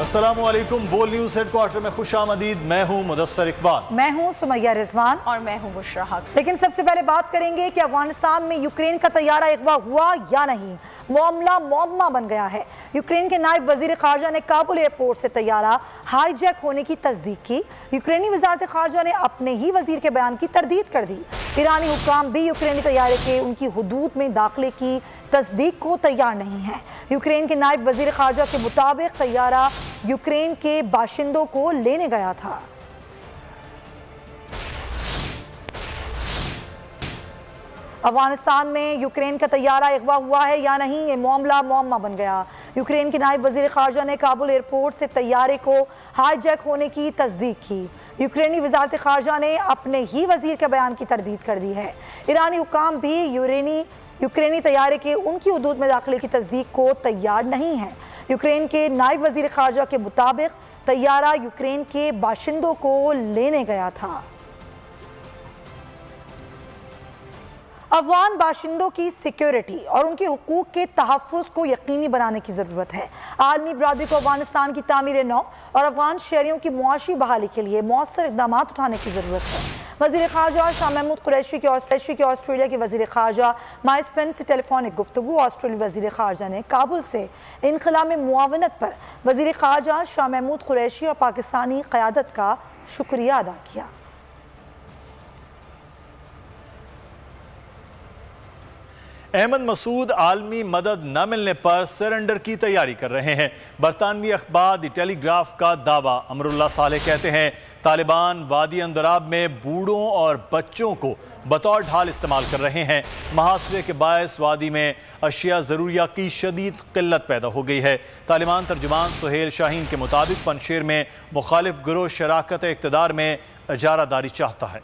अस्सलामुअलैकुम। बोल news headquarter में खुशामदीद। मैं हूं मुदस्सर इकबाल। मैं हूं सुमैया रिजवान और मैं हूं बुशरा हक। लेकिन सबसे पहले बात करेंगे कि अफगानिस्तान में यूक्रेन का तैयारा अगवा हुआ या नहीं। मामला मुअम्मा बन गया है। यूक्रेन के नायब वजीर खारजा ने काबुल एयरपोर्ट से तैयारा हाईजैक होने की तस्दीक की। यूक्रेनी वजारत खारजा ने अपने ही वजीर के बयान की तरदीद कर दी। ईरानी हुक्काम भी यूक्रेनी तैयारे के उनकी हुदूद में दाखिले की तस्दीक को तैयार नहीं है। यूक्रेन के नायब वजीर खारजा के मुताबिक तैयारा यूक्रेन के बाशिंदों को लेने गया था। अफगानिस्तान में यूक्रेन का तैयारा अगवा हुआ है या नहीं, ये मामला मुअम्मा बन गया। यूक्रेन के नायब वजीर खारजा ने काबुल एयरपोर्ट से तैयारे को हाईजैक होने की तस्दीक की। यूक्रेनी वजारत खारजा ने अपने ही वजीर के बयान की तरदीद कर दी है। ईरानी हुक्काम भी यूक्रेनी तैयारे के उनकी हुदूद में दाखिले की तस्दीक को तैयार नहीं है। यूक्रेन के नायब वजीर खारजा के मुताबिक तैयारा यूक्रेन के बाशिंदों को लेने गया था। अफगान बाशिंदों की सिक्योरिटी और उनके हुकूक के तहफ़्फ़ुज़ को यकीनी बनाने की ज़रूरत है। आलमी बरादरी को अफगानिस्तान की तामीर नौ और अफगान शहरियों की मुआशी बहाली के लिए मौसर इक़दाम उठाने की ज़रूरत है। वज़ीर ख़ारजा शाह महमूद कुरैशी के ऑस्ट्रेलिया के वज़ीर ख़ारजा माइक पेंस से टेलीफोनिक गुफ्तगू। ऑस्ट्रेलियाई वज़ीर ख़ारजा ने काबुल से इनख़ला में मुआवनत पर वज़ीर ख़ारजा शाह महमूद कुरैशी और पाकिस्तानी क़यादत का शुक्रिया अदा किया। अहमद मसूद आलमी मदद न मिलने पर सरेंडर की तैयारी कर रहे हैं। बरतानवी अखबार द टेलीग्राफ का दावा। अमरुल्लाह सालेह कहते हैं तालिबान वादी अंदराब में बूढ़ों और बच्चों को बतौर ढाल इस्तेमाल कर रहे हैं। मुहासरे के बायस वादी में अशिया ज़रूरिया की शदीद किल्लत पैदा हो गई है। तालिबान तर्जुमान सुहेल शाहीन के मुताबिक पनशेर में मुखालिफ गिरोह शराकत इक़्तिदार में इजारादारी चाहता है।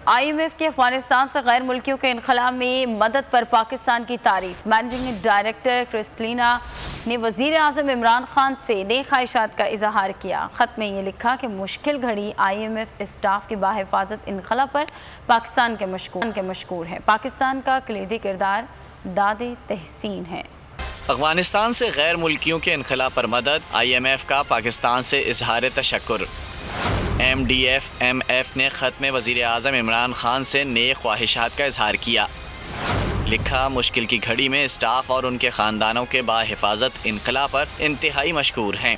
IMF के अफगानिस्तान से गैर मुल्कियों के इनखला में मदद पर पाकिस्तान की तारीफ। मैनेजिंग डायरेक्टर क्रिस्टलिना ने वज़ीर आज़म इमरान खान से नई ख्वाहिशात का इजहार किया। ख़त में ये लिखा कि मुश्किल घड़ी IMF स्टाफ की बाहिफाजत इनखला पर पाकिस्तान के मशकूर है। पाकिस्तान का कलीदी किरदार दादे तहसीन है। अफगानिस्तान से गैर मुल्कियों के इनखला पर मदद। IMF का पाकिस्तान से इजहार तशक्कुर। MDF-MF ने ख़त में वज़ीर आज़म इमरान खान से नए ख्वाहिशात का इजहार किया। लिखा मुश्किल की घड़ी में स्टाफ और उनके ख़ानदानों के बाहिफाजत इनकला पर इंतहाई मशकूर हैं।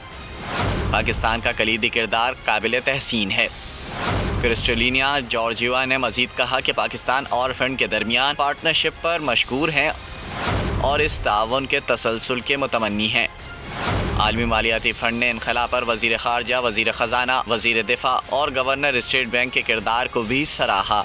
पाकिस्तान का कलीदी किरदार काबिल तहसीन है। क्रिस्टलिना जॉर्जिया ने मज़ीद कहा कि पाकिस्तान और फ़ंड के दरमियान पार्टनरशिप पर मशकूर हैं और इस ताउन के तसलसल के मुतमन्नी हैं। आलमी मालियाती फ़ंड ने इनखला पर वज़ीर ख़ारजा, वज़ीर ख़जाना, वज़ीर दिफा और गवर्नर स्टेट बैंक के किरदार को भी सराहा।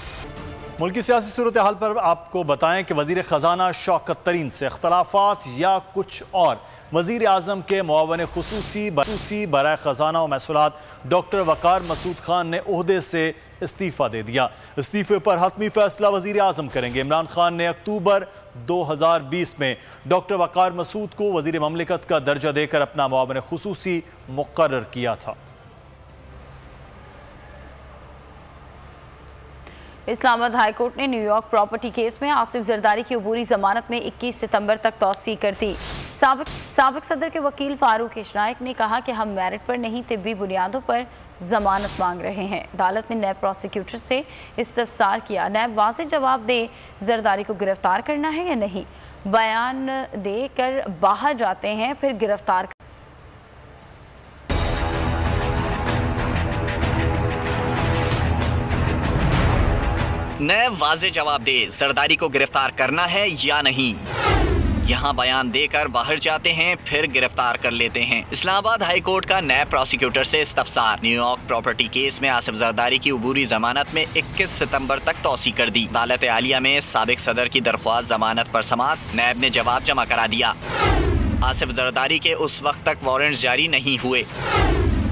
मुल्की सियासी सूरत हाल पर आपको बताएं कि वज़ीर ख़जाना शौकत तरीन से इख्तलाफात या कुछ और। वज़ीर आज़म के मुआवन खुसूसी बराए ख़जाना और महसूलात डॉक्टर वक़ार मसूद खान ने ओहदे से इस्तीफ़ा दे दिया। इस्तीफ़े पर हतमी फ़ैसला वज़ीर आज़म करेंगे। इमरान खान ने अक्टूबर 2020 में डॉक्टर वक़ार मसूद को वज़ीर ममलिकत का दर्जा देकर अपना मुआवन खुसूसी मुक़र्रर किया था। इस्लामाबाद हाई कोर्ट ने न्यूयॉर्क प्रॉपर्टी केस में आसिफ जरदारी की अबूरी जमानत में 21 सितंबर तक तौसीह कर दी। साबिक सदर के वकील फारूक इशनाइक ने कहा कि हम मेरिट पर नहीं तिब्बी बुनियादों पर जमानत मांग रहे हैं। अदालत ने नैब प्रोसिक्यूटर से इस्तफसार किया। नैब वाज़ेह जवाब दे जरदारी को गिरफ्तार करना है या नहीं। बयान देकर बाहर जाते हैं फिर गिरफ्तार। नैब वाज़ेह जवाब दे जरदारी को गिरफ्तार करना है या नहीं। यहाँ बयान देकर बाहर जाते हैं फिर गिरफ्तार कर लेते हैं। इस्लामाबाद हाई कोर्ट का नैब प्रोसिक्यूटर से इस्तफसार। न्यूयॉर्क प्रॉपर्टी केस में आसिफ जरदारी की अबूरी जमानत में 21 सितंबर तक तौसीह कर दी। अदालत आलिया में साबिक सदर की दरख्वास्त जमानत पर समाअत। नैब ने जवाब जमा करा दिया। आसिफ जरदारी के उस वक्त तक वारंट जारी नहीं हुए।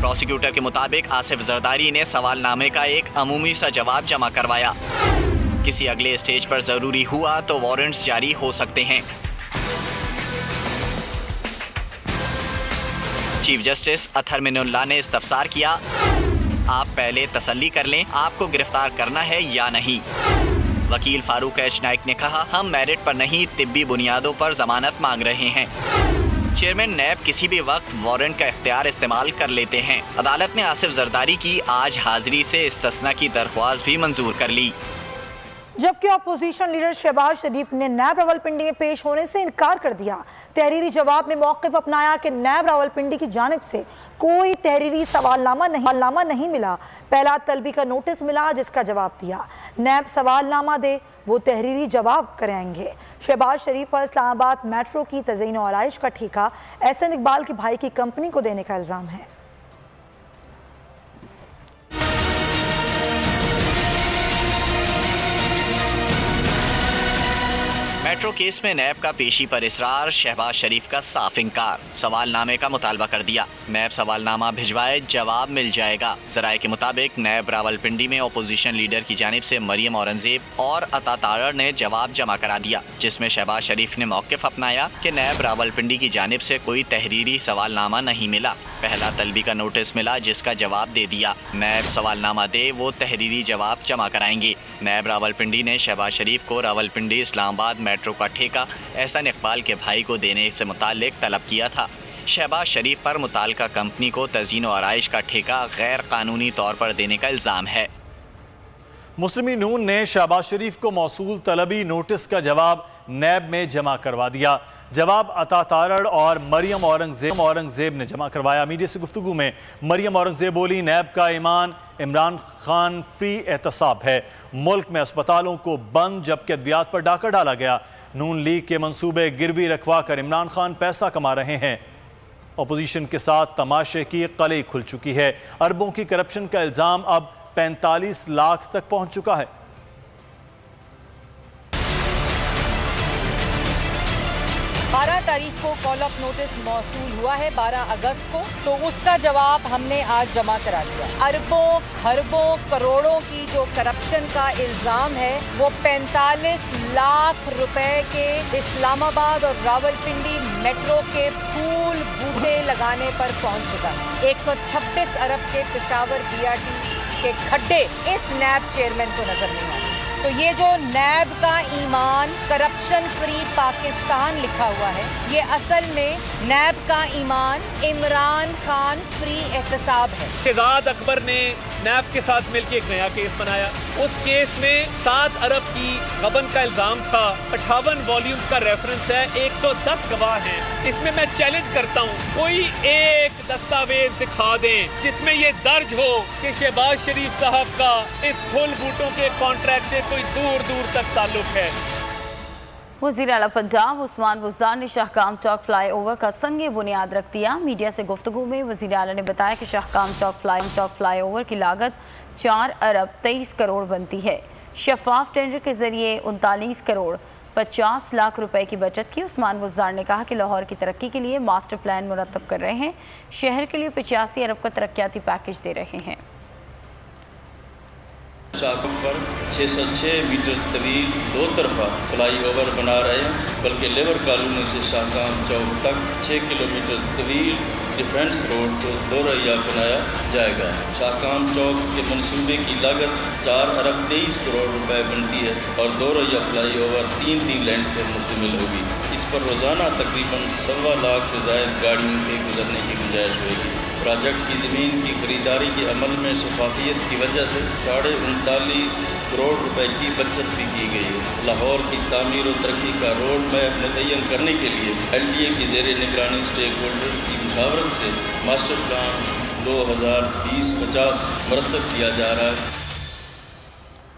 प्रोसिक्यूटर के मुताबिक आसिफ जरदारी ने सवालनामे का एक अमूमी सा जवाब जमा करवाया। किसी अगले स्टेज पर जरूरी हुआ तो वारंट्स जारी हो सकते हैं। चीफ जस्टिस अतहर मिनुल्लाह ने इस्तफसार किया। आप पहले तसल्ली कर लें आपको गिरफ्तार करना है या नहीं। वकील फारूक इशनाइक ने कहा हम मेरिट पर नहीं तिब्बी बुनियादों पर जमानत मांग रहे हैं। चेयरमैन नैब किसी भी वक्त वारंट का इख्तियार इस्तेमाल कर लेते हैं। अदालत ने आसिफ जरदारी की आज हाजिरी से इस्तिस्ना की दरख्वास्त भी मंजूर कर ली। जबकि अपोजिशन लीडर शहबाज शरीफ ने नैब रावलपिंडी में पेश होने से इनकार कर दिया। तहरीरी जवाब में मौक़िफ़ अपनाया कि नैब रावलपिंडी की जानिब से कोई तहरीरी सवालनामा नहीं मिला। पहला तलबी का नोटिस मिला जिसका जवाब दिया। नैब सवालनामा दे वो तहरीरी जवाब कराएंगे। शहबाज शरीफ पर इस्लामाबाद मेट्रो की तज़ीन और आराइश का ठेका एहसन इकबाल के भाई की कंपनी को देने का इल्ज़ाम है। मेट्रो केस में नैब का पेशी पर इसरार, शहबाज शरीफ का साफ इंकार। सवालनामे का मुतालबा कर दिया। नैब सवालनामा भिजवाए, जवाब मिल जाएगा। जराये के मुताबिक नैब रावलपिंडी में अपोजिशन लीडर की जानिब से मरियम औरंगजेब और अता तारड़ ने जवाब जमा करा दिया, जिसमें शहबाज शरीफ ने मौक़िफ़ अपनाया कि नैब रावलपिंडी की जानिब से कोई तहरीरी सवालनामा नहीं मिला। पहला तलबी का नोटिस मिला जिसका जवाब दे दिया। नैब सवालनामा दे वो तहरीरी जवाब जमा कराएंगे। नैब रावलपिंडी ने शहबाज शरीफ को रावलपिंडी इस्लामाबाद मेट्रो का ठेका एहसन इकबाल के भाई को देने से मुताल्लिक तलब किया था। शहबाज शरीफ पर मुताल्लिका कंपनी को तज़ीन और आराइश का ठेका गैर कानूनी तौर पर देने का इल्ज़ाम है। मुस्लिम नून ने शहबाज शरीफ को मौसूल तलबी नोटिस का जवाब नैब में जमा करवा दिया। जवाब अता तारड़ और मरियम औरंगजेब ने जमा करवाया। मीडिया से गुफ्तगू में मरियम औरंगजेब बोली, नैब का ईमान इमरान खान फ्री एहतसाब है। मुल्क में अस्पतालों को बंद जबकि अद्वियात पर डाका डाला गया। नून लीग के मंसूबे गिरवी रखवा कर इमरान खान पैसा कमा रहे हैं। अपोजिशन के साथ तमाशे की कलई खुल चुकी है। अरबों की करप्शन का इल्ज़ाम अब 45 लाख तक पहुंच चुका है। 12 तारीख को कॉल ऑफ नोटिस मौसूल हुआ है, 12 अगस्त को, तो उसका जवाब हमने आज जमा करा दिया। अरबों खरबों करोड़ों की जो करप्शन का इल्ज़ाम है वो 45 लाख रुपए के इस्लामाबाद और रावलपिंडी मेट्रो के फूल बूटे लगाने पर पहुंच चुका है। 126 अरब के पेशावर BRT के खड्डे इस नैब चेयरमैन को नजर नहीं आते। तो ये जो नैब का ईमान करप्शन फ्री पाकिस्तान लिखा हुआ है, ये असल में नैब का ईमान इमरान खान फ्री एहतसाब है। शहजाद अकबर ने नैब के साथ मिलकर एक नया केस बनाया। उस केस में 7 अरब की गबन का इल्जाम था। 58 वॉल्यूम्स का रेफरेंस है, 110 गवाह हैं। इसमें मैं चैलेंज करता हूँ, कोई एक दस्तावेज दिखा दें जिसमें ये दर्ज हो कि शहबाज शरीफ साहब का इस फूल बूटों के कॉन्ट्रैक्ट से कोई दूर दूर तक ताल्लुक है। वज़ीर आला पंजाब उस्मान बुज़दार ने शाहकाम चौक फ्लाई ओवर का संगे बुनियाद रख दिया। मीडिया से गुफ्तगू में वज़ीर आला ने बताया कि शाहकाम चौक फ्लाई ओवर की लागत 4 अरब 23 करोड़ बनती है। शफाफ टेंडर के जरिए 39 करोड़ 50 लाख रुपए की बचत की। उस्मान बुज़दार ने कहा कि लाहौर की तरक्की के लिए मास्टर प्लान मुरतब कर रहे हैं। शहर के लिए 85 अरब का तरक्याती पैकेज दे रहे हैं। शाहकाम पर 606 मीटर तवील 2 तरफा फ्लाई ओवर बना रहे हैं, बल्कि लेबर कॉलोनी से शाहकाम चौक तक 6 किलोमीटर तवील डिफेंस रोड को 2 रैया बनाया जाएगा। शाहकाम चौक के मंसूबे की लागत 4 अरब 23 करोड़ रुपए बनती है और 2 रैया फ्लाई ओवर 3 लेन्स पर मुश्तमिल होगी। इस पर रोज़ाना तकरीबन 1.25 लाख से ज़ायद गाड़ियों के गुजरने की गुंजाइश होगी। प्रोजेक्ट की ज़मीन की खरीदारी के अमल में शफाफियत की वजह से 39.5 करोड़ रुपए की बचत भी की गई है। लाहौर की तामीर और तरक्की का रोड मैप मुतय्यन करने के लिए LTA की ज़ेर निगरानी स्टेक होल्डर की मुशावरत से मास्टर प्लान 2020-50 मुरतब किया जा रहा है।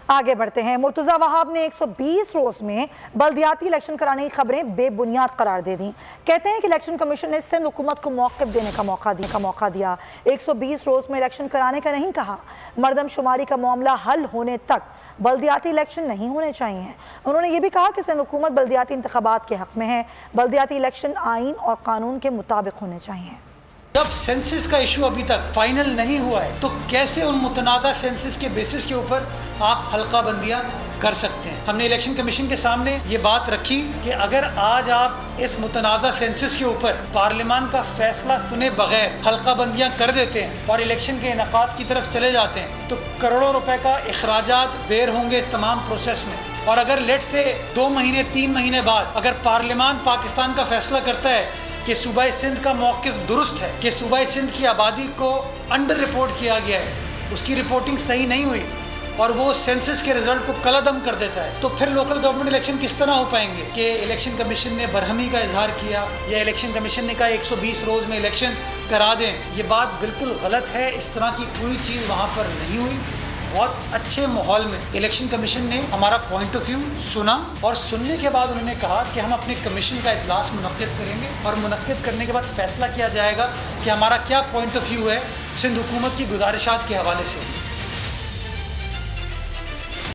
आगे बढ़ते हैं। मुर्तज़ा वहाब ने 120 रोज़ में बल्दियाती इलेक्शन कराने की खबरें बेबुनियाद करार दे दी। कहते हैं कि इलेक्शन कमीशन ने सिंध हुकूमत को मौक़िफ़ देने का मौका दिया। 120 रोज़ में इलेक्शन कराने का नहीं कहा। मरदमशुमारी का मामला हल होने तक बल्दियाती इलेक्शन नहीं होने चाहिए। उन्होंने ये भी कहा कि सिंध हुकूमत बल्दियाती इंतखाबात के हक़ में है। बल्दियाती इलेक्शन आइन और कानून के मुताबिक होने चाहिए। जब सेंसस का इशू अभी तक फाइनल नहीं हुआ है तो कैसे उन मुतनाज़ा सेंसस के बेसिस के ऊपर आप हल्का बंदियां कर सकते हैं। हमने इलेक्शन कमीशन के सामने ये बात रखी कि अगर आज आप इस मुतनाज़ा सेंसस के ऊपर पार्लियामान का फैसला सुने बगैर हल्का बंदियां कर देते हैं और इलेक्शन के इनेकाद की तरफ चले जाते हैं तो करोड़ों रुपए का अखराजात बेर होंगे इस तमाम प्रोसेस में। और अगर लेट से 2 महीने 3 महीने बाद अगर पार्लियामान पाकिस्तान का फैसला करता है कि सूबा सिंध का मौक़िफ़ दुरुस्त है, कि सूबा सिंध की आबादी को अंडर रिपोर्ट किया गया है, उसकी रिपोर्टिंग सही नहीं हुई और वो सेंसस के रिजल्ट को कलअदम कर देता है, तो फिर लोकल गवर्नमेंट इलेक्शन किस तरह हो पाएंगे? कि इलेक्शन कमीशन ने बरहमी का इजहार किया या इलेक्शन कमीशन ने कहा 120 रोज में इलेक्शन करा दें, ये बात बिल्कुल गलत है। इस तरह की कोई चीज़ वहाँ पर नहीं हुई। बहुत अच्छे माहौल में इलेक्शन कमीशन ने हमारा पॉइंट ऑफ व्यू सुना और सुनने के बाद उन्होंने कहा कि हम अपने कमीशन का इजलास मुनक्किद करेंगे और मुनक्किद करने के बाद फैसला किया जाएगा कि हमारा क्या पॉइंट ऑफ व्यू है सिंध हुकूमत की गुजारिशात के हवाले से।